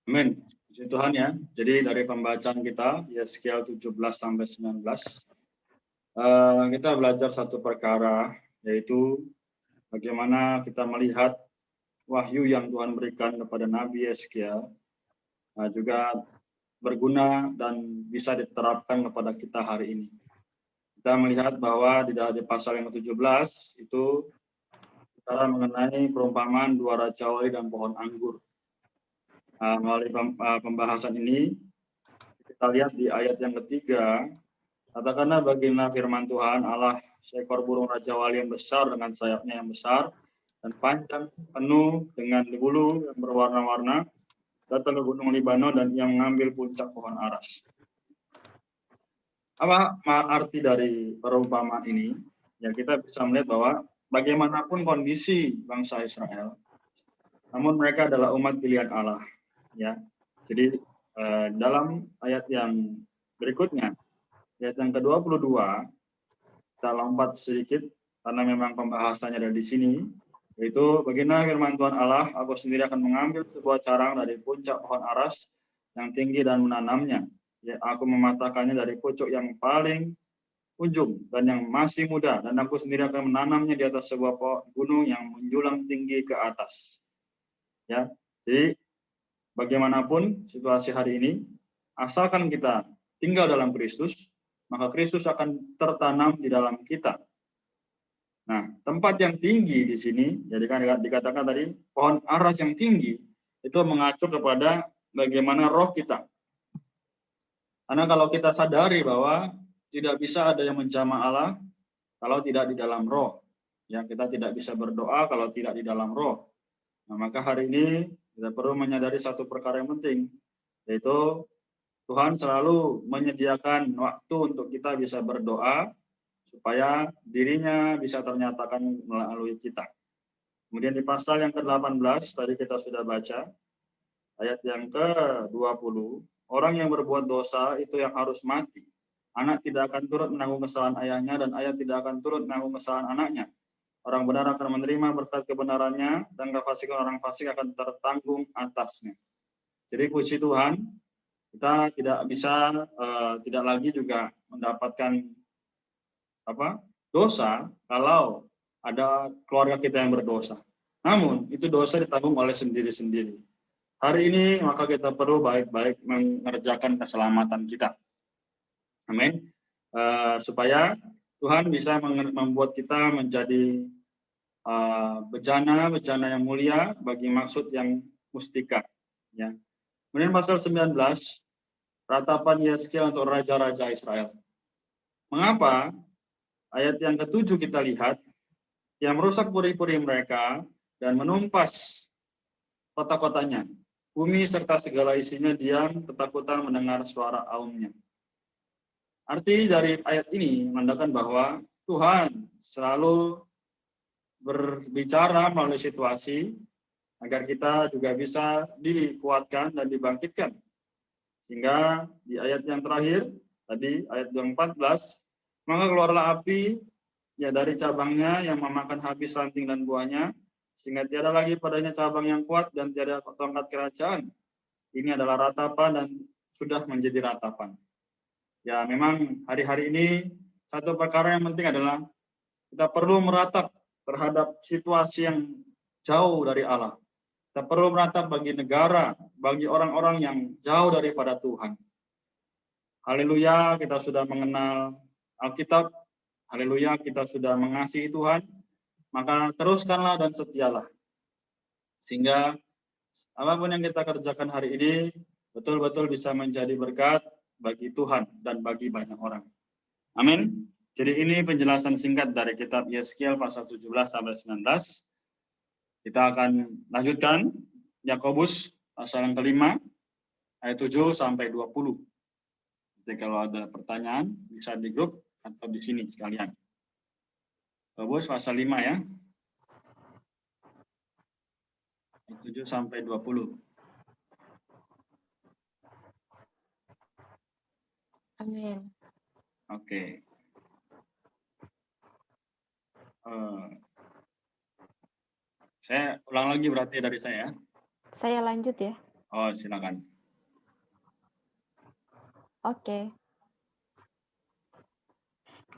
Amin. Puji Tuhan ya. Jadi dari pembacaan kita, Yeskiel 17 sampai 19, kita belajar satu perkara, yaitu bagaimana kita melihat wahyu yang Tuhan berikan kepada Nabi Yeskiel, juga berguna dan bisa diterapkan kepada kita hari ini. Kita melihat bahwa di pasal yang ke-17 itu bicara mengenai perumpamaan dua raja wali dan pohon anggur. Melalui pembahasan ini, kita lihat di ayat yang ketiga, katakanlah baginda firman Tuhan Allah, seekor burung raja wali yang besar dengan sayapnya yang besar dan panjang, penuh dengan bulu yang berwarna-warna, datang ke gunung Libanon dan yang mengambil puncak pohon aras. Apa arti dari perumpamaan ini? Ya, kita bisa melihat bahwa bagaimanapun kondisi bangsa Israel, namun mereka adalah umat pilihan Allah. Ya, jadi dalam ayat yang berikutnya, ayat yang ke-22, kita lompat sedikit karena memang pembahasannya ada di sini, yaitu baginda firman Tuhan Allah, aku sendiri akan mengambil sebuah carang dari puncak pohon aras yang tinggi dan menanamnya. Ya, aku mematahkannya dari pucuk yang paling ujung dan yang masih muda, dan aku sendiri akan menanamnya di atas sebuah gunung yang menjulang tinggi ke atas. Ya, jadi bagaimanapun situasi hari ini, asalkan kita tinggal dalam Kristus, maka Kristus akan tertanam di dalam kita. Nah, tempat yang tinggi di sini, jadi kan dikatakan tadi, pohon aras yang tinggi, itu mengacu kepada bagaimana roh kita. Karena kalau kita sadari bahwa tidak bisa ada yang menjamah Allah kalau tidak di dalam roh. Ya, kita tidak bisa berdoa kalau tidak di dalam roh. Nah, maka hari ini kita perlu menyadari satu perkara yang penting, yaitu Tuhan selalu menyediakan waktu untuk kita bisa berdoa supaya dirinya bisa ternyatakan melalui kita. Kemudian di pasal yang ke-18 tadi kita sudah baca, ayat yang ke-20, orang yang berbuat dosa itu yang harus mati. Anak tidak akan turut menanggung kesalahan ayahnya dan ayah tidak akan turut menanggung kesalahan anaknya. Orang benar akan menerima berkat kebenarannya dan kefasikan orang fasik akan tertanggung atasnya. Jadi puji Tuhan, kita tidak bisa tidak lagi juga mendapatkan dosa kalau ada keluarga kita yang berdosa. Namun itu dosa ditanggung oleh sendiri-sendiri. Hari ini maka kita perlu baik-baik mengerjakan keselamatan kita. Amin. Supaya Tuhan bisa membuat kita menjadi bejana yang mulia bagi maksud yang mustika. Ya. Kemudian pasal 19, ratapan Yeskiel untuk raja-raja Israel. Mengapa? Ayat yang ke-7 kita lihat, yang merusak puri-puri mereka dan menumpas kota-kotanya. Bumi serta segala isinya diam, ketakutan mendengar suara aumnya. Arti dari ayat ini menandakan bahwa Tuhan selalu berbicara melalui situasi agar kita juga bisa dikuatkan dan dibangkitkan. Sehingga di ayat yang terakhir, tadi ayat yang 14, maka keluarlah api ya dari cabangnya yang memakan habis ranting dan buahnya, sehingga tiada lagi padanya cabang yang kuat dan tiada tongkat kerajaan. Ini adalah ratapan dan sudah menjadi ratapan. Ya, memang hari-hari ini satu perkara yang penting adalah kita perlu meratap terhadap situasi yang jauh dari Allah. Kita perlu meratap bagi negara, bagi orang-orang yang jauh daripada Tuhan. Haleluya, kita sudah mengenal Alkitab. Haleluya, kita sudah mengasihi Tuhan. Maka teruskanlah dan setialah. Sehingga apapun yang kita kerjakan hari ini betul-betul bisa menjadi berkat bagi Tuhan dan bagi banyak orang. Amin. Jadi ini penjelasan singkat dari kitab Yeskiel pasal 17 sampai 19. Kita akan lanjutkan Yakobus pasal yang kelima ayat 7 sampai 20. Jadi kalau ada pertanyaan bisa di grup atau di sini sekalian. Yakobus pasal 5 ya. 7 sampai 20. Amin. Oke. Saya ulang lagi berarti dari saya. Saya lanjut ya. Oh, silakan. Oke.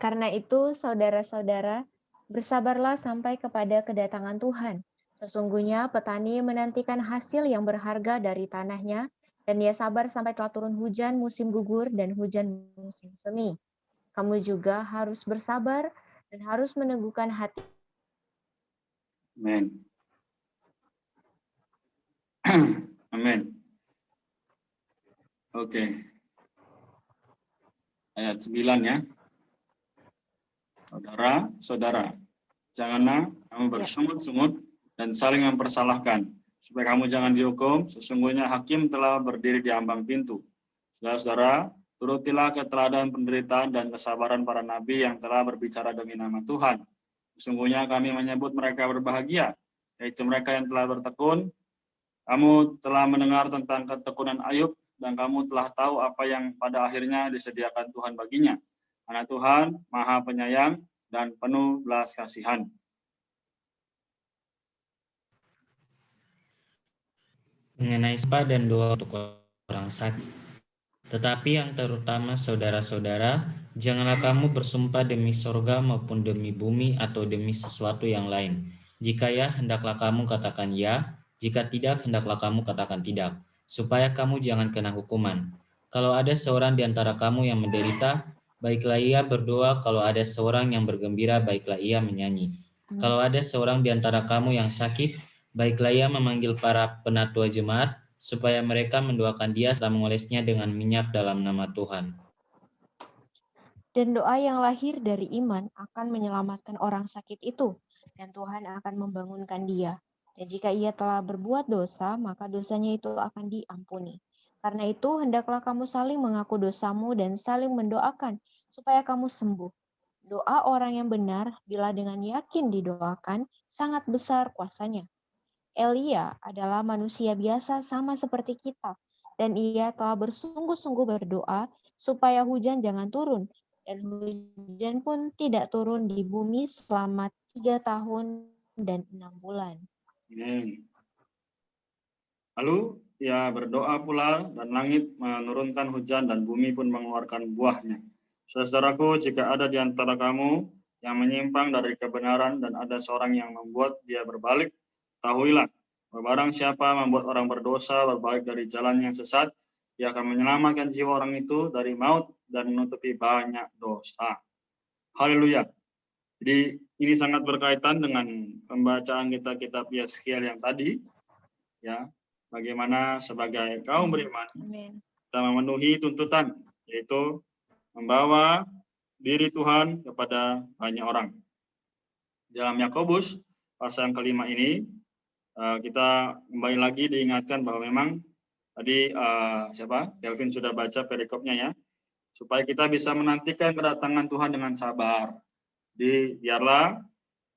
Karena itu, saudara-saudara, bersabarlah sampai kepada kedatangan Tuhan. Sesungguhnya petani menantikan hasil yang berharga dari tanahnya, dan ia sabar sampai telah turun hujan musim gugur dan hujan musim semi. Kamu juga harus bersabar dan harus meneguhkan hati. Amin. Amin. Oke. Ayat 9 ya. Saudara-saudara, janganlah kamu bersungut-sungut dan saling mempersalahkan, supaya kamu jangan dihukum. Sesungguhnya hakim telah berdiri di ambang pintu. Saudara-saudara, turutilah keteladanan penderitaan dan kesabaran para nabi yang telah berbicara demi nama Tuhan. Sesungguhnya kami menyebut mereka berbahagia, yaitu mereka yang telah bertekun. Kamu telah mendengar tentang ketekunan Ayub, dan kamu telah tahu apa yang pada akhirnya disediakan Tuhan baginya. Karena Tuhan Maha Penyayang dan penuh belas kasihan. Mengenai spa dan doa untuk orang sakit. Tetapi yang terutama saudara-saudara, janganlah kamu bersumpah demi sorga maupun demi bumi atau demi sesuatu yang lain. Jika ya, hendaklah kamu katakan ya, jika tidak, hendaklah kamu katakan tidak, supaya kamu jangan kena hukuman. Kalau ada seorang di antara kamu yang menderita, baiklah ia berdoa. Kalau ada seorang yang bergembira, baiklah ia menyanyi. Kalau ada seorang di antara kamu yang sakit, baiklah ia memanggil para penatua jemaat, supaya mereka mendoakan dia setelah mengolesnya dengan minyak dalam nama Tuhan. Dan doa yang lahir dari iman akan menyelamatkan orang sakit itu, dan Tuhan akan membangunkan dia. Dan jika ia telah berbuat dosa, maka dosanya itu akan diampuni. Karena itu, hendaklah kamu saling mengaku dosamu dan saling mendoakan, supaya kamu sembuh. Doa orang yang benar, bila dengan yakin didoakan, sangat besar kuasanya. Elia adalah manusia biasa sama seperti kita, dan ia telah bersungguh-sungguh berdoa supaya hujan jangan turun, dan hujan pun tidak turun di bumi selama 3 tahun dan 6 bulan. Lalu ia berdoa pula, dan langit menurunkan hujan dan bumi pun mengeluarkan buahnya. Saudaraku, jika ada di antara kamu yang menyimpang dari kebenaran dan ada seorang yang membuat dia berbalik, ketahuilah bahwa barang siapa membuat orang berdosa berbalik dari jalan yang sesat, dia akan menyelamatkan jiwa orang itu dari maut dan menutupi banyak dosa. Haleluya. Jadi ini sangat berkaitan dengan pembacaan kita kitab Yeskiel yang tadi, ya. Bagaimana sebagai kaum beriman kita memenuhi tuntutan, yaitu membawa diri Tuhan kepada banyak orang. Dalam Yakobus pasal yang kelima ini, kita kembali lagi diingatkan bahwa memang tadi Kelvin sudah baca perikopnya ya, supaya kita bisa menantikan kedatangan Tuhan dengan sabar. Jadi biarlah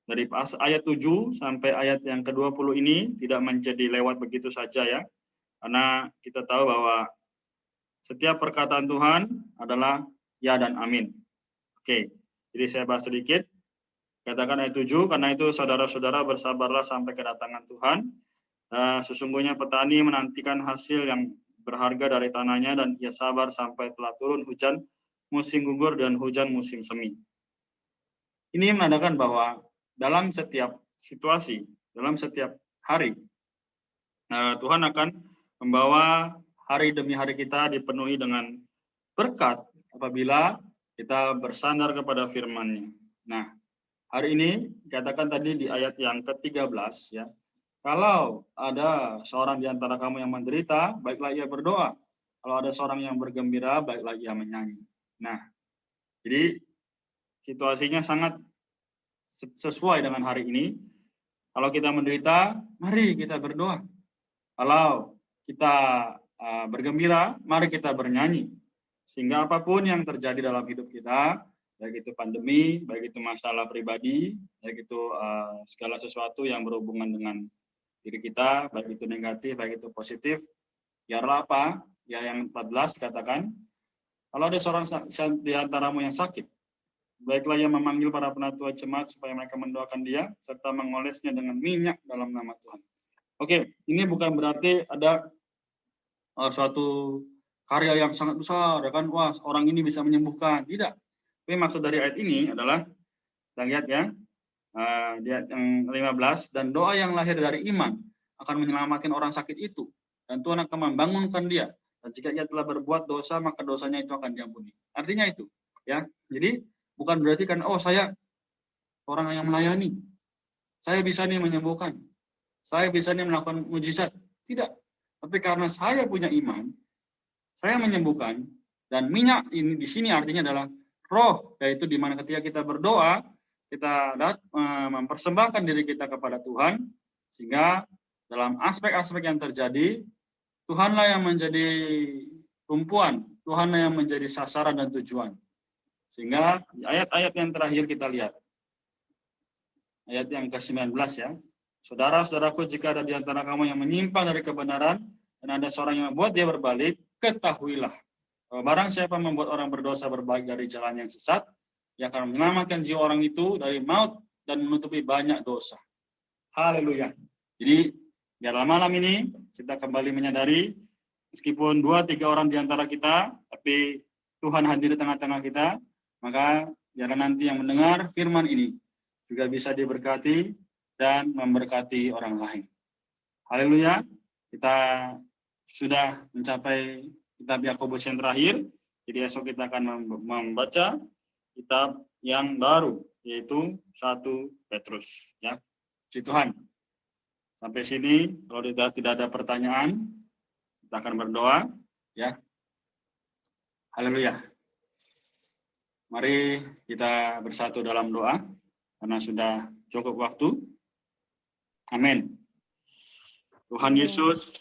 dari ayat 7 sampai ayat yang ke-20 ini tidak menjadi lewat begitu saja ya. Karena kita tahu bahwa setiap perkataan Tuhan adalah ya dan amin. Oke, jadi saya bahas sedikit. Katakan ayat 7, karena itu saudara-saudara bersabarlah sampai kedatangan Tuhan. Sesungguhnya petani menantikan hasil yang berharga dari tanahnya, dan ia sabar sampai telah turun hujan musim gugur dan hujan musim semi. Ini menandakan bahwa dalam setiap situasi, dalam setiap hari, Tuhan akan membawa hari demi hari kita dipenuhi dengan berkat apabila kita bersandar kepada firman-Nya. Nah, hari ini dikatakan tadi di ayat yang ke-13 ya. Kalau ada seorang di antara kamu yang menderita, baiklah ia berdoa. Kalau ada seorang yang bergembira, baiklah ia menyanyi. Nah, jadi situasinya sangat sesuai dengan hari ini. Kalau kita menderita, mari kita berdoa. Kalau kita bergembira, mari kita bernyanyi. Sehingga apapun yang terjadi dalam hidup kita, baik itu pandemi, baik itu masalah pribadi, baik itu segala sesuatu yang berhubungan dengan diri kita, baik itu negatif, baik itu positif, biarlah apa? Ya yang 14 katakan, kalau ada seorang di antaramu yang sakit, baiklah ia memanggil para penatua jemaat supaya mereka mendoakan dia, serta mengolesnya dengan minyak dalam nama Tuhan. Oke, ini bukan berarti ada suatu karya yang sangat besar, ya kan? Wah, orang ini bisa menyembuhkan. Tidak. Tapi maksud dari ayat ini adalah, kita lihat ya, di ayat yang 15, dan doa yang lahir dari iman akan menyelamatkan orang sakit itu, dan Tuhan akan membangunkan dia. Dan jika ia telah berbuat dosa, maka dosanya itu akan diampuni. Artinya itu, ya. Jadi bukan berarti kan, oh saya orang yang melayani, saya bisa nih menyembuhkan, saya bisa nih melakukan mujizat. Tidak. Tapi karena saya punya iman, saya menyembuhkan, dan minyak ini di sini artinya adalah roh, yaitu di mana ketika kita berdoa, kita mempersembahkan diri kita kepada Tuhan, sehingga dalam aspek-aspek yang terjadi, Tuhanlah yang menjadi tumpuan, Tuhanlah yang menjadi sasaran dan tujuan. Sehingga di ayat-ayat yang terakhir kita lihat, ayat yang ke-19 ya. Saudara-saudaraku, jika ada di antara kamu yang menyimpang dari kebenaran, dan ada seorang yang membuat dia berbalik, ketahuilah, barang siapa membuat orang berdosa berbalik dari jalan yang sesat, ia akan menyelamatkan jiwa orang itu dari maut dan menutupi banyak dosa. Haleluya. Jadi, biarlah malam ini kita kembali menyadari, meskipun 2-3 orang di antara kita, tapi Tuhan hadir di tengah-tengah kita, maka biarlah nanti yang mendengar firman ini juga bisa diberkati dan memberkati orang lain. Haleluya. Kita sudah mencapai kitab Yakobus yang terakhir. Jadi esok kita akan membaca kitab yang baru, yaitu 1 Petrus. Ya, puji Tuhan. Sampai sini, kalau tidak ada pertanyaan, kita akan berdoa. Ya, haleluya. Mari kita bersatu dalam doa, karena sudah cukup waktu. Amin. Tuhan Yesus,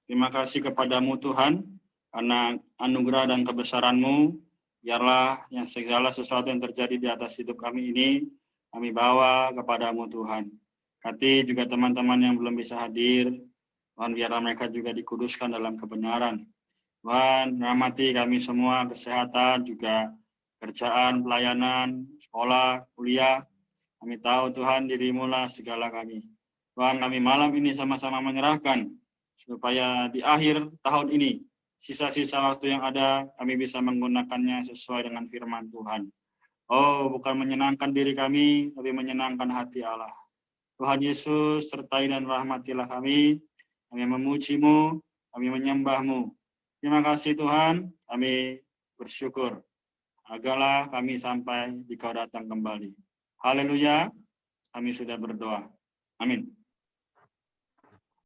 terima kasih kepadamu Tuhan, karena anugerah dan kebesaran-Mu, biarlah yang segala sesuatu yang terjadi di atas hidup kami ini, kami bawa kepadamu Tuhan. Kati juga teman-teman yang belum bisa hadir, Tuhan biarlah mereka juga dikuduskan dalam kebenaran. Tuhan, rahmati kami semua, kesehatan, juga kerjaan, pelayanan, sekolah, kuliah. Kami tahu Tuhan, dirimu lah segala kami. Tuhan, kami malam ini sama-sama menyerahkan, supaya di akhir tahun ini, sisa-sisa waktu yang ada, kami bisa menggunakannya sesuai dengan firman Tuhan. Oh, bukan menyenangkan diri kami, tapi menyenangkan hati Allah. Tuhan Yesus, sertai dan rahmatilah kami memuji-Mu, kami menyembah-Mu. Terima kasih Tuhan, kami bersyukur. Agarlah kami sampai di Kau datang kembali. Haleluya, kami sudah berdoa. Amin.